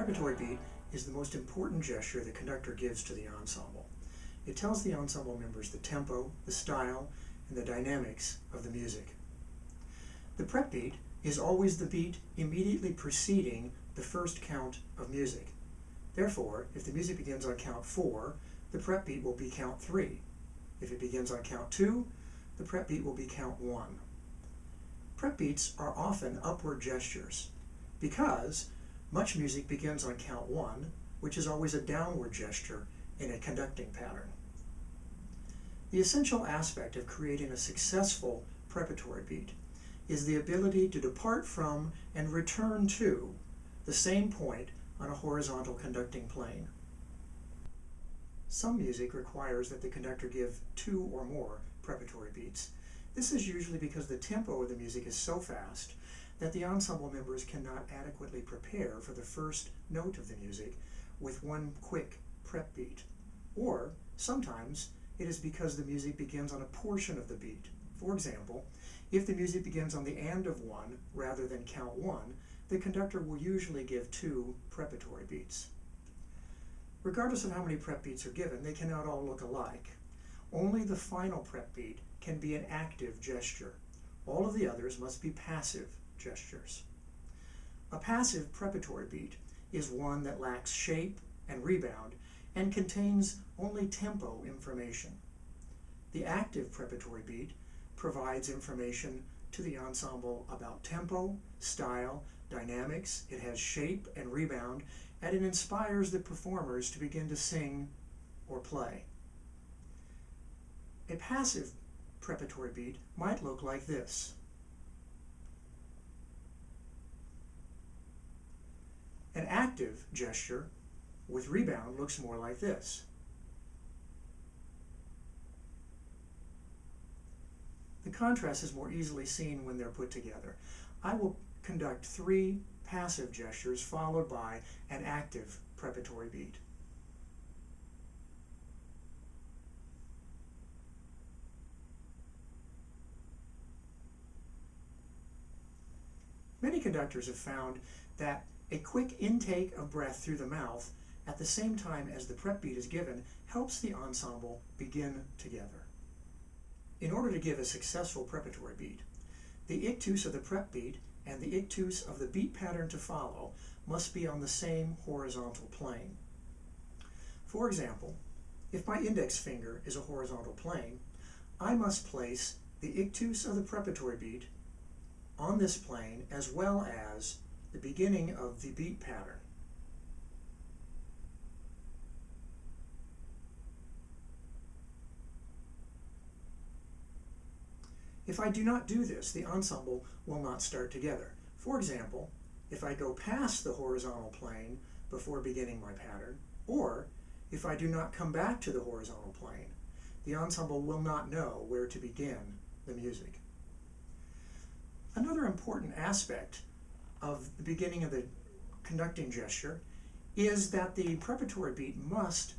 preparatory beat is the most important gesture the conductor gives to the ensemble. It tells the ensemble members the tempo, the style, and the dynamics of the music. The prep beat is always the beat immediately preceding the first count of music. Therefore, if the music begins on count 4, the prep beat will be count 3. If it begins on count 2, the prep beat will be count 1. Prep beats are often upward gestures because much music begins on count 1, which is always a downward gesture in a conducting pattern. The essential aspect of creating a successful preparatory beat is the ability to depart from and return to the same point on a horizontal conducting plane. Some music requires that the conductor give 2 or more preparatory beats. This is usually because the tempo of the music is so fast that the ensemble members cannot adequately prepare for the first note of the music with one quick prep beat. Or sometimes it is because the music begins on a portion of the beat. For example, if the music begins on the and of 1 rather than count 1, the conductor will usually give 2 preparatory beats. Regardless of how many prep beats are given, they cannot all look alike. Only the final prep beat can be an active gesture. All of the others must be passive gestures. A passive preparatory beat is one that lacks shape and rebound and contains only tempo information. The active preparatory beat provides information to the ensemble about tempo, style, dynamics. It has shape and rebound, and it inspires the performers to begin to sing or play. A passive preparatory beat might look like this. An active gesture with rebound looks more like this. The contrast is more easily seen when they're put together. I will conduct 3 passive gestures followed by an active preparatory beat. Many conductors have found that a quick intake of breath through the mouth at the same time as the prep beat is given helps the ensemble begin together. In order to give a successful preparatory beat, the ictus of the prep beat and the ictus of the beat pattern to follow must be on the same horizontal plane. For example, if my index finger is a horizontal plane, I must place the ictus of the preparatory beat on this plane as well as the beginning of the beat pattern. If I do not do this, the ensemble will not start together. For example, if I go past the horizontal plane before beginning my pattern, or if I do not come back to the horizontal plane, the ensemble will not know where to begin the music. Another important aspect of the beginning of the conducting gesture is that the preparatory beat must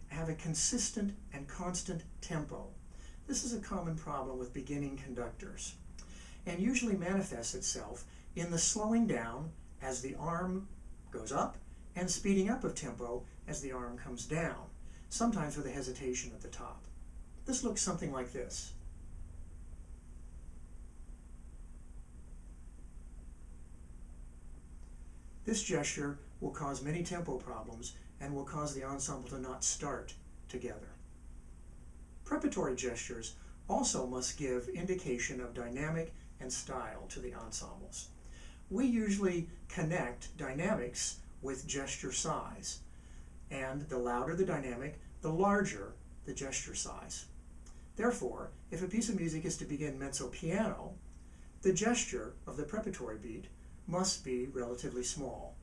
have a consistent and constant tempo. This is a common problem with beginning conductors and usually manifests itself in the slowing down as the arm goes up and speeding up of tempo as the arm comes down, sometimes with a hesitation at the top. This looks something like this. This gesture will cause many tempo problems and will cause the ensemble to not start together. Preparatory gestures also must give indication of dynamic and style to the ensembles. We usually connect dynamics with gesture size, and the louder the dynamic, the larger the gesture size. Therefore, if a piece of music is to begin mezzo piano, the gesture of the preparatory beat must be relatively small.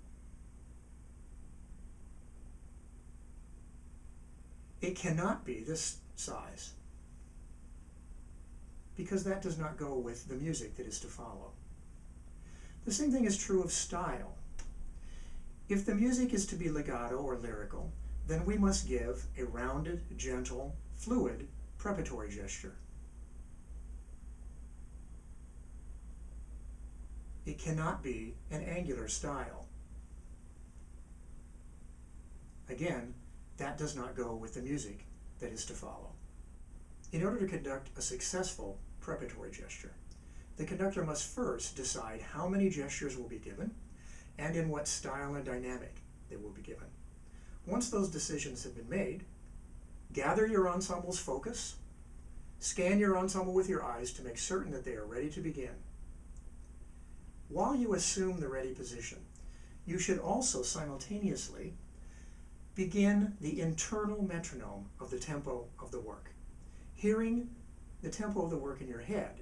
It cannot be this size, because that does not go with the music that is to follow. The same thing is true of style. If the music is to be legato or lyrical, then we must give a rounded, gentle, fluid preparatory gesture. It cannot be an angular style. Again, that does not go with the music that is to follow. In order to conduct a successful preparatory gesture, the conductor must first decide how many gestures will be given and in what style and dynamic they will be given. Once those decisions have been made, gather your ensemble's focus, scan your ensemble with your eyes to make certain that they are ready to begin. While you assume the ready position, you should also simultaneously begin the internal metronome of the tempo of the work. Hearing the tempo of the work in your head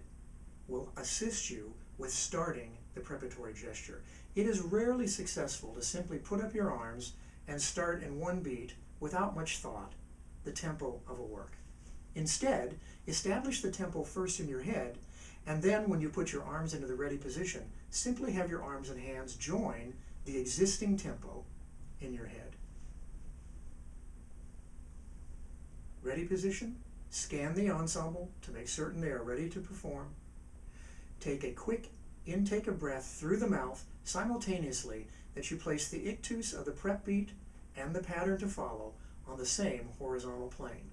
will assist you with starting the preparatory gesture. It is rarely successful to simply put up your arms and start in one beat without much thought the tempo of a work. Instead, establish the tempo first in your head, and then when you put your arms into the ready position, simply have your arms and hands join the existing tempo in your head. Ready position, scan the ensemble to make certain they are ready to perform. Take a quick intake of breath through the mouth simultaneously that you place the ictus of the prep beat and the pattern to follow on the same horizontal plane.